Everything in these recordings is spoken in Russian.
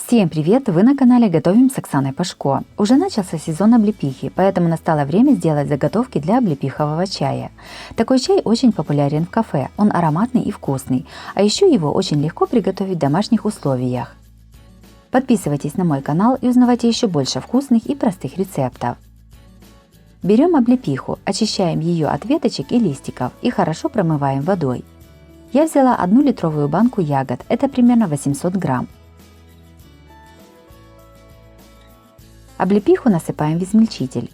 Всем привет! Вы на канале Готовим с Оксаной Пашко. Уже начался сезон облепихи, поэтому настало время сделать заготовки для облепихового чая. Такой чай очень популярен в кафе, он ароматный и вкусный, а еще его очень легко приготовить в домашних условиях. Подписывайтесь на мой канал и узнавайте еще больше вкусных и простых рецептов. Берем облепиху, очищаем ее от веточек и листиков и хорошо промываем водой. Я взяла 1 литровую банку ягод, это примерно 800 грамм. Облепиху насыпаем в измельчитель.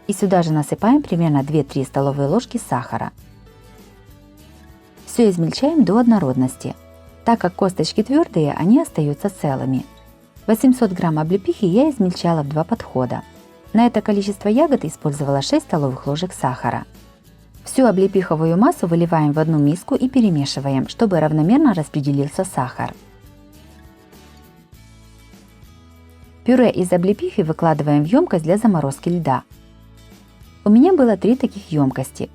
И сюда же насыпаем примерно 2-3 столовые ложки сахара. Все измельчаем до однородности. Так как косточки твердые, они остаются целыми. 800 грамм облепихи я измельчала в 2 подхода. На это количество ягод использовала 6 столовых ложек сахара. Всю облепиховую массу выливаем в одну миску и перемешиваем, чтобы равномерно распределился сахар. Пюре из облепихи выкладываем в емкость для заморозки льда. У меня было 3 таких емкости.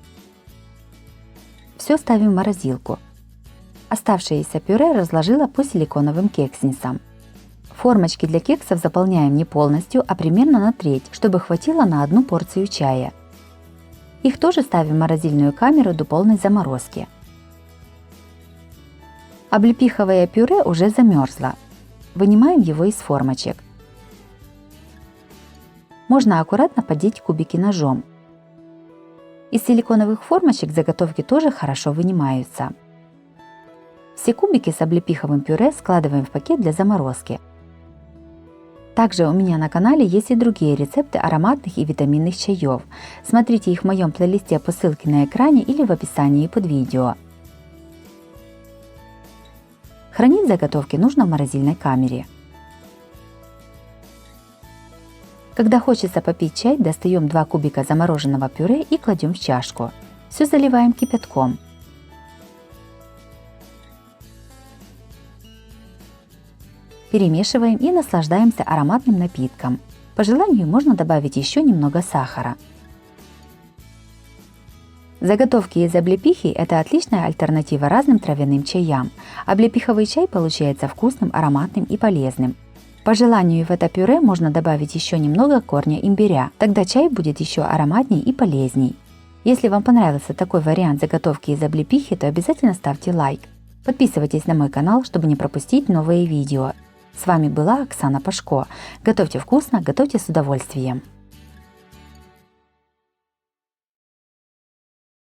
Все ставим в морозилку. Оставшееся пюре разложила по силиконовым кексницам. Формочки для кексов заполняем не полностью, а примерно на треть, чтобы хватило на 1 порцию чая. Их тоже ставим в морозильную камеру до полной заморозки. Облепиховое пюре уже замерзло. Вынимаем его из формочек. Можно аккуратно поддеть кубики ножом. Из силиконовых формочек заготовки тоже хорошо вынимаются. Все кубики с облепиховым пюре складываем в пакет для заморозки. Также у меня на канале есть и другие рецепты ароматных и витаминных чаев. Смотрите их в моем плейлисте по ссылке на экране или в описании под видео. Хранить заготовки нужно в морозильной камере. Когда хочется попить чай, достаем 2 кубика замороженного пюре и кладем в чашку. Все заливаем кипятком. Перемешиваем и наслаждаемся ароматным напитком. По желанию можно добавить еще немного сахара. Заготовки из облепихи – это отличная альтернатива разным травяным чаям. Облепиховый чай получается вкусным, ароматным и полезным. По желанию в это пюре можно добавить еще немного корня имбиря, тогда чай будет еще ароматней и полезней. Если вам понравился такой вариант заготовки из облепихи, то обязательно ставьте лайк. Подписывайтесь на мой канал, чтобы не пропустить новые видео. С вами была Оксана Пашко. Готовьте вкусно, готовьте с удовольствием.